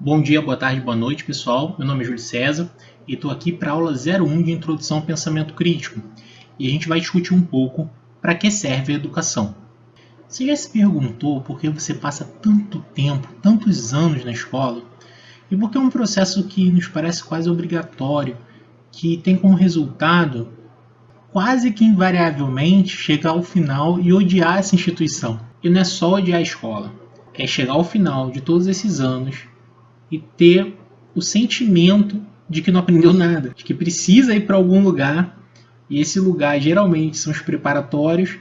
Bom dia, boa tarde, boa noite, pessoal. Meu nome é Júlio César e estou aqui para a aula 01 de Introdução ao Pensamento Crítico. E a gente vai discutir um pouco para que serve a educação. Você já se perguntou por que você passa tanto tempo, tantos anos na escola? E por que é um processo que nos parece quase obrigatório, que tem como resultado, quase que invariavelmente, chegar ao final e odiar essa instituição? E não é só odiar a escola, é chegar ao final de todos esses anos e ter o sentimento de que não aprendeu nada, de que precisa ir para algum lugar, e esse lugar geralmente são os preparatórios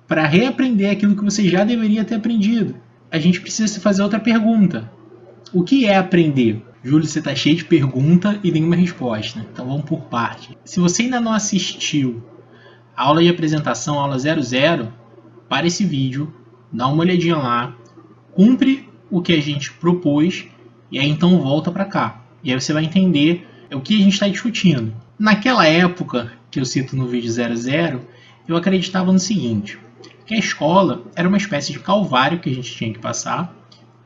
para reaprender aquilo que você já deveria ter aprendido. A gente precisa se fazer outra pergunta. O que é aprender? Júlio, você está cheio de pergunta e nenhuma resposta, então vamos por parte. Se você ainda não assistiu a aula de apresentação, aula 00, para esse vídeo, dá uma olhadinha lá, cumpre o que a gente propôs e aí então volta para cá. E aí você vai entender o que a gente está discutindo. Naquela época, que eu cito no vídeo 00, eu acreditava no seguinte, que a escola era uma espécie de calvário que a gente tinha que passar,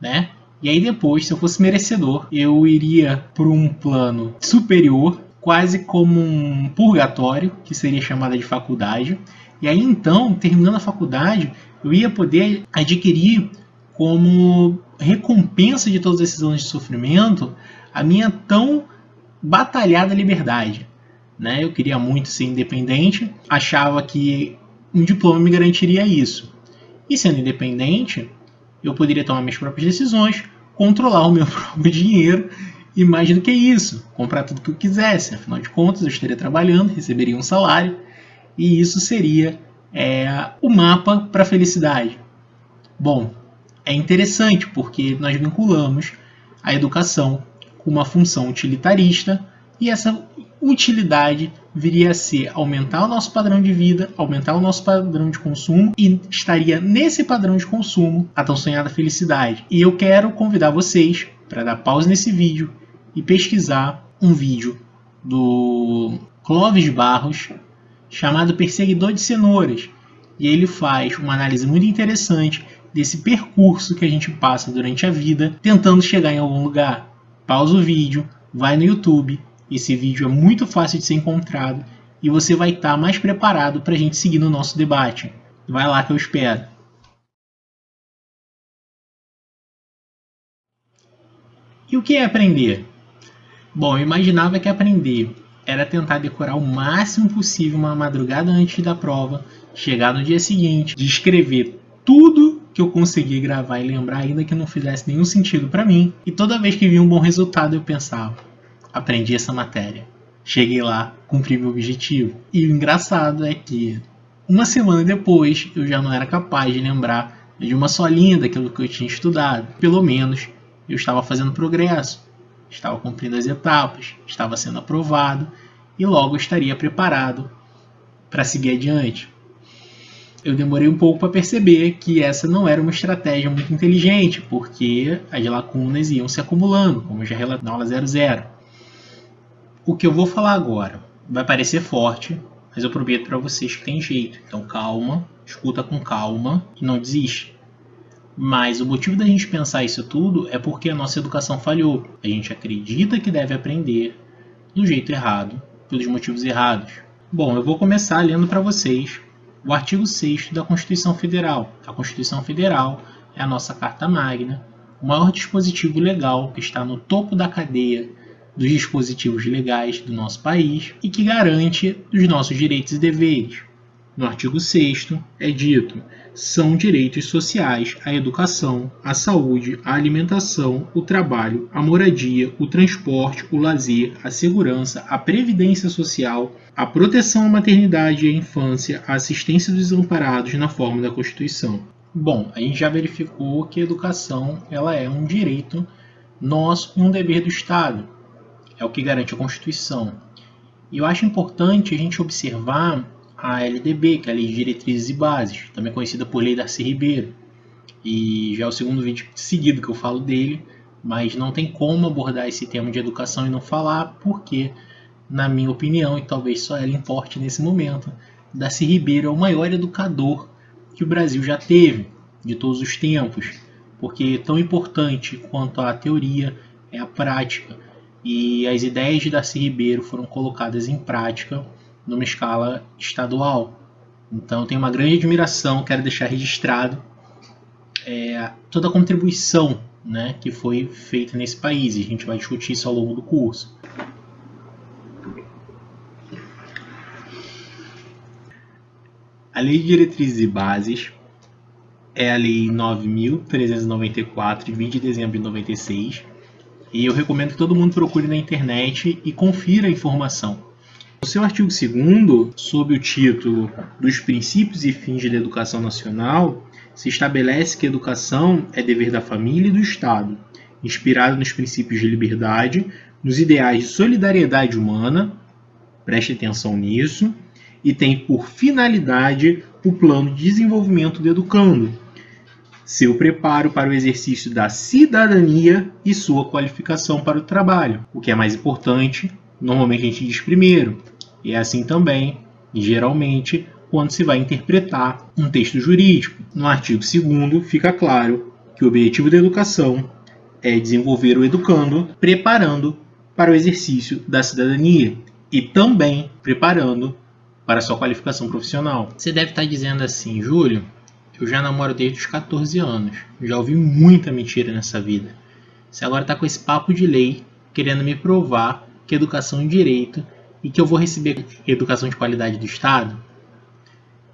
né? E aí depois, se eu fosse merecedor, eu iria para um plano superior, quase como um purgatório, que seria chamada de faculdade. E aí então, terminando a faculdade, eu ia poder adquirir como recompensa de todos esses anos de sofrimento a minha tão batalhada liberdade. Né? Eu queria muito ser independente, achava que um diploma me garantiria isso. E sendo independente, eu poderia tomar minhas próprias decisões, controlar o meu próprio dinheiro e mais do que isso, comprar tudo que eu quisesse. Afinal de contas, eu estaria trabalhando, receberia um salário e isso seria o mapa para a felicidade. Bom, é interessante porque nós vinculamos a educação com uma função utilitarista e essa utilidade viria a ser aumentar o nosso padrão de vida, aumentar o nosso padrão de consumo e estaria nesse padrão de consumo a tão sonhada felicidade. E eu quero convidar vocês para dar pausa nesse vídeo e pesquisar um vídeo do Clóvis Barros chamado Perseguidor de Cenouras. E ele faz uma análise muito interessante desse percurso que a gente passa durante a vida tentando chegar em algum lugar. Pausa o vídeo, vai no YouTube, esse vídeo é muito fácil de ser encontrado e você vai estar mais preparado para a gente seguir no nosso debate. Vai lá que eu espero. E o que é aprender? Bom, eu imaginava que aprender era tentar decorar o máximo possível uma madrugada antes da prova, chegar no dia seguinte, descrever tudo que eu consegui gravar e lembrar ainda que não fizesse nenhum sentido para mim, e toda vez que via um bom resultado eu pensava, aprendi essa matéria, cheguei lá, cumpri meu objetivo. E o engraçado é que uma semana depois eu já não era capaz de lembrar de uma só linha daquilo que eu tinha estudado. Pelo menos eu estava fazendo progresso, estava cumprindo as etapas, estava sendo aprovado e logo estaria preparado para seguir adiante. Eu demorei um pouco para perceber que essa não era uma estratégia muito inteligente, porque as lacunas iam se acumulando, como eu já relatei na aula 00. O que eu vou falar agora vai parecer forte, mas eu prometo para vocês que tem jeito. Então calma, escuta com calma e não desiste. Mas o motivo da gente pensar isso tudo é porque a nossa educação falhou. A gente acredita que deve aprender do jeito errado, pelos motivos errados. Bom, eu vou começar lendo para vocês o artigo 6º da Constituição Federal. A Constituição Federal é a nossa Carta Magna, o maior dispositivo legal que está no topo da cadeia dos dispositivos legais do nosso país e que garante os nossos direitos e deveres. No artigo 6º é dito: são direitos sociais a educação, a saúde, a alimentação, o trabalho, a moradia, o transporte, o lazer, a segurança, a previdência social, a proteção à maternidade e à infância, a assistência dos desamparados na forma da Constituição. Bom, a gente já verificou que a educação ela é um direito nosso e um dever do Estado. É o que garante a Constituição. E eu acho importante a gente observar a LDB, que é a Lei de Diretrizes e Bases, também conhecida por Lei Darcy Ribeiro. E já é o segundo vídeo seguido que eu falo dele, mas não tem como abordar esse tema de educação e não falar, porque, na minha opinião, e talvez só ela importe nesse momento, Darcy Ribeiro é o maior educador que o Brasil já teve, de todos os tempos. porque tão importante quanto a teoria é a prática. E as ideias de Darcy Ribeiro foram colocadas em prática numa escala estadual. Então, tenho uma grande admiração, quero deixar registrado toda a contribuição, né, que foi feita nesse país. E a gente vai discutir isso ao longo do curso. A Lei de Diretrizes e Bases é a Lei 9.394, de 20 de dezembro de 96, e eu recomendo que todo mundo procure na internet e confira a informação. No seu artigo 2º, sob o título dos Princípios e Fins da Educação Nacional, se estabelece que a educação é dever da família e do Estado, inspirado nos princípios de liberdade, nos ideais de solidariedade humana, preste atenção nisso, e tem por finalidade o plano de desenvolvimento do educando, seu preparo para o exercício da cidadania e sua qualificação para o trabalho. O que é mais importante, normalmente a gente diz primeiro, e é assim também, geralmente, quando se vai interpretar um texto jurídico. No artigo 2º fica claro que o objetivo da educação é desenvolver o educando, preparando para o exercício da cidadania e também preparando para a sua qualificação profissional. Você deve estar dizendo assim, Júlio, eu já namoro desde os 14 anos, já ouvi muita mentira nessa vida. Você agora está com esse papo de lei, querendo me provar que educação é direito e que eu vou receber educação de qualidade do Estado?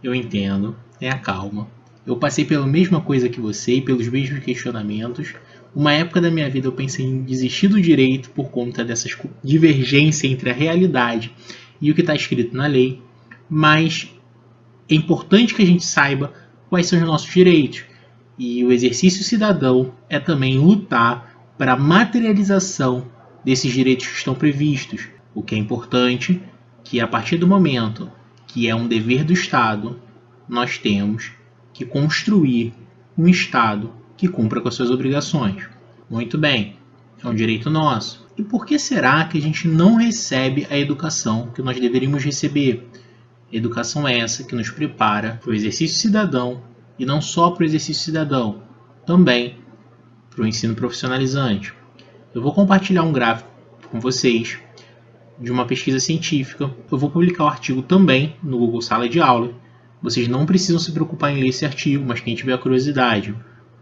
Eu entendo, tenha calma. Eu passei pela mesma coisa que você e pelos mesmos questionamentos. Uma época da minha vida eu pensei em desistir do direito por conta dessas divergências entre a realidade e o que está escrito na lei, mas é importante que a gente saiba quais são os nossos direitos. E o exercício cidadão é também lutar para a materialização desses direitos que estão previstos. O que é importante que a partir do momento que é um dever do Estado, nós temos que construir um Estado que cumpra com as suas obrigações. Muito bem, é um direito nosso. E por que será que a gente não recebe a educação que nós deveríamos receber? Educação essa que nos prepara para o exercício cidadão e não só para o exercício cidadão, também para o ensino profissionalizante. Eu vou compartilhar um gráfico com vocês de uma pesquisa científica. Eu vou publicar o artigo também no Google Sala de Aula. Vocês não precisam se preocupar em ler esse artigo, mas quem tiver curiosidade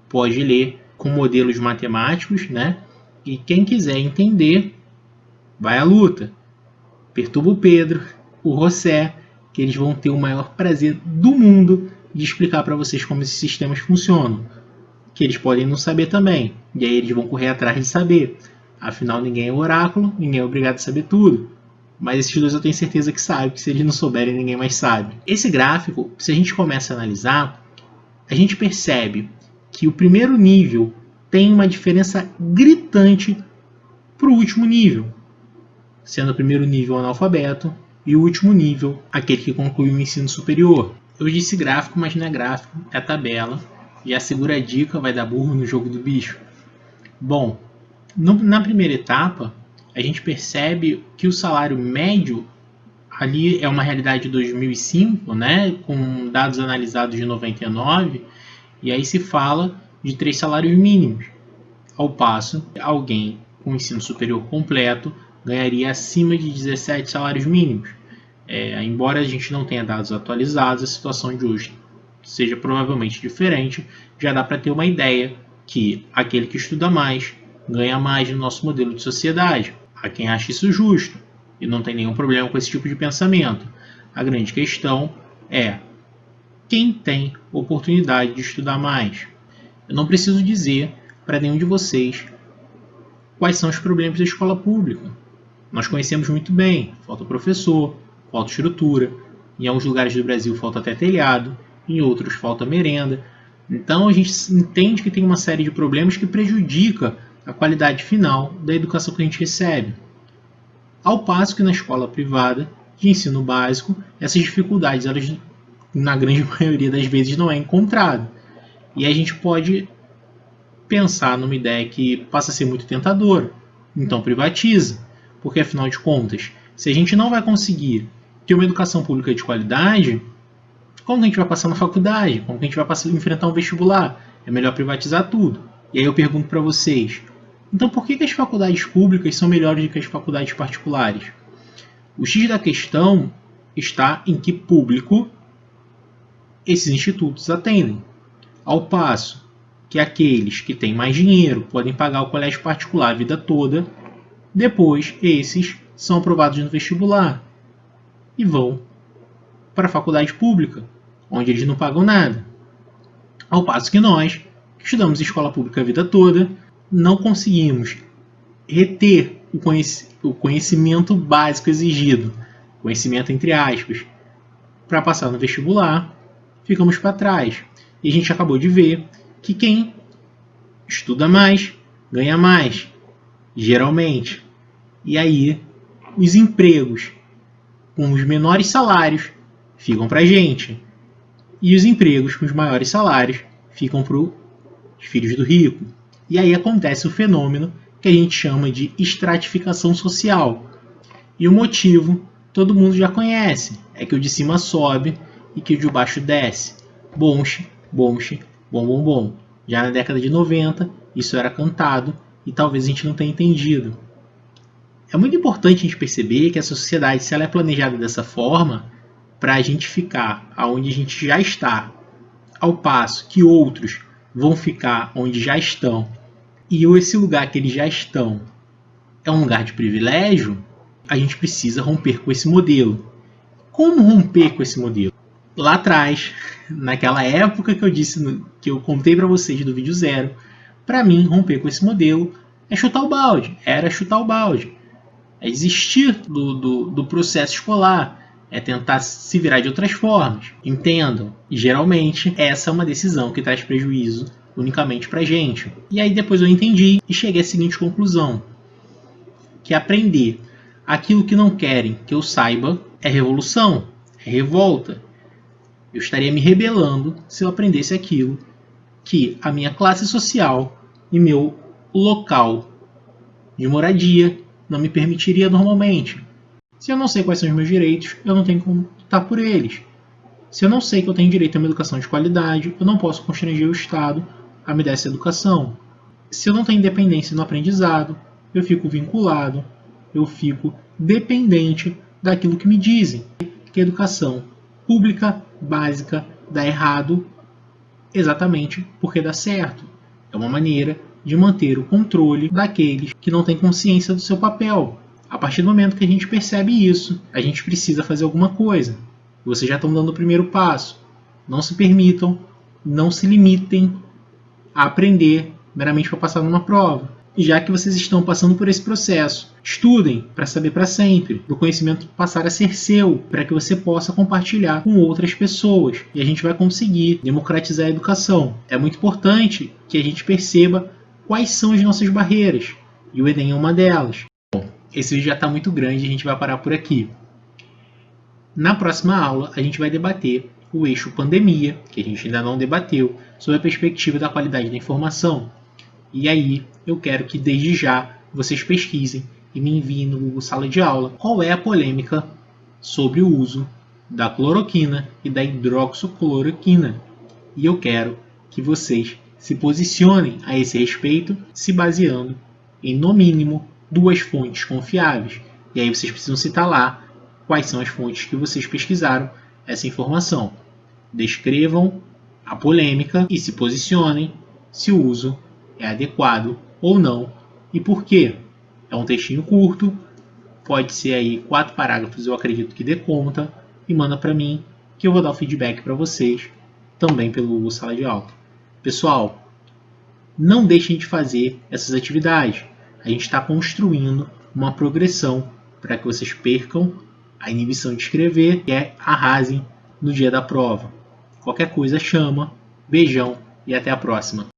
pode ler com modelos matemáticos, né? E quem quiser entender, vai à luta. Perturba o Pedro, o José, que eles vão ter o maior prazer do mundo de explicar para vocês como esses sistemas funcionam, que eles podem não saber também, e aí eles vão correr atrás de saber. Afinal, ninguém é oráculo, ninguém é obrigado a saber tudo, mas esses dois eu tenho certeza que sabem, que se eles não souberem, ninguém mais sabe. Esse gráfico, se a gente começa a analisar, a gente percebe que o primeiro nível tem uma diferença gritante para o último nível, sendo o primeiro nível analfabeto e o último nível aquele que conclui o ensino superior. Eu disse gráfico, mas não é gráfico, é tabela. Já segura a dica, vai dar burro no jogo do bicho. Bom, na primeira etapa, a gente percebe que o salário médio ali é uma realidade de 2005, né, com dados analisados de 99, e aí se fala de 3 salários mínimos, ao passo que alguém com ensino superior completo ganharia acima de 17 salários mínimos. Embora a gente não tenha dados atualizados, a situação de hoje seja provavelmente diferente, já dá para ter uma ideia que aquele que estuda mais ganha mais no nosso modelo de sociedade. Há quem ache isso justo e não tem nenhum problema com esse tipo de pensamento. A grande questão é quem tem oportunidade de estudar mais. Eu não preciso dizer para nenhum de vocês quais são os problemas da escola pública. Nós conhecemos muito bem, falta professor, falta estrutura, em alguns lugares do Brasil falta até telhado, em outros falta merenda. Então a gente entende que tem uma série de problemas que prejudica a qualidade final da educação que a gente recebe. Ao passo que na escola privada de ensino básico, essas dificuldades, elas, na grande maioria das vezes, não é encontrada. E a gente pode pensar numa ideia que passa a ser muito tentadora. Então privatiza, porque afinal de contas, se a gente não vai conseguir ter uma educação pública de qualidade, como que a gente vai passar na faculdade? Como que a gente vai enfrentar um vestibular? É melhor privatizar tudo. E aí eu pergunto para vocês, então por que as faculdades públicas são melhores do que as faculdades particulares? O X da questão está em que público esses institutos atendem, ao passo que aqueles que têm mais dinheiro podem pagar o colégio particular a vida toda, depois esses são aprovados no vestibular e vão para a faculdade pública, onde eles não pagam nada. Ao passo que nós, que estudamos em escola pública a vida toda, não conseguimos reter o conhecimento básico exigido, conhecimento entre aspas, para passar no vestibular, ficamos para trás. E a gente acabou de ver que quem estuda mais, ganha mais, geralmente. E aí, os empregos com os menores salários ficam para a gente. E os empregos com os maiores salários ficam para os filhos do rico. E aí acontece o fenômeno que a gente chama de estratificação social. E o motivo todo mundo já conhece, é que o de cima sobe e que o de baixo desce. Bonche, bonche, bom, bom, bom. Já na década de 90, isso era cantado e talvez a gente não tenha entendido. É muito importante a gente perceber que a sociedade, se ela é planejada dessa forma, para a gente ficar onde a gente já está, ao passo que outros vão ficar onde já estão, e esse lugar que eles já estão é um lugar de privilégio, a gente precisa romper com esse modelo. Como romper com esse modelo? Lá atrás, naquela época que eu disse, que eu contei para vocês do vídeo 0, para mim romper com esse modelo é chutar o balde, era chutar o balde, é desistir do processo escolar, é tentar se virar de outras formas. Entendam, e geralmente essa é uma decisão que traz prejuízo unicamente para a gente. E aí depois eu entendi e cheguei à seguinte conclusão, que aprender aquilo que não querem que eu saiba é revolução, é revolta. Eu estaria me rebelando se eu aprendesse aquilo que a minha classe social e meu local de moradia não me permitiria normalmente. Se eu não sei quais são os meus direitos, eu não tenho como lutar por eles. Se eu não sei que eu tenho direito a uma educação de qualidade, eu não posso constranger o Estado a me dar essa educação. Se eu não tenho independência no aprendizado, eu fico vinculado, eu fico dependente daquilo que me dizem. Que a educação pública, básica, dá errado exatamente porque dá certo. É uma maneira de manter o controle daqueles que não têm consciência do seu papel. A partir do momento que a gente percebe isso, a gente precisa fazer alguma coisa. Vocês já estão dando o primeiro passo. Não se permitam, não se limitem a aprender meramente para passar numa prova. E já que vocês estão passando por esse processo, estudem para saber para sempre, para o conhecimento passar a ser seu, para que você possa compartilhar com outras pessoas. E a gente vai conseguir democratizar a educação. É muito importante que a gente perceba quais são as nossas barreiras, e o Enem é uma delas. Bom, esse vídeo já está muito grande, a gente vai parar por aqui. Na próxima aula, a gente vai debater o eixo pandemia, que a gente ainda não debateu, sob a perspectiva da qualidade da informação. E aí, eu quero que desde já vocês pesquisem e me enviem no Google Sala de Aula qual é a polêmica sobre o uso da cloroquina e da hidroxicloroquina. E eu quero que vocês se posicionem a esse respeito, se baseando em, no mínimo, 2 fontes confiáveis. E aí vocês precisam citar lá quais são as fontes que vocês pesquisaram essa informação. Descrevam a polêmica e se posicionem se o uso é adequado ou não e por quê. É um textinho curto, pode ser aí 4 parágrafos, eu acredito que dê conta, e manda para mim que eu vou dar o feedback para vocês também pelo Google Sala de Aula. Pessoal, não deixem de fazer essas atividades. A gente está construindo uma progressão para que vocês percam a inibição de escrever e arrasem no dia da prova. Qualquer coisa chama, beijão e até a próxima.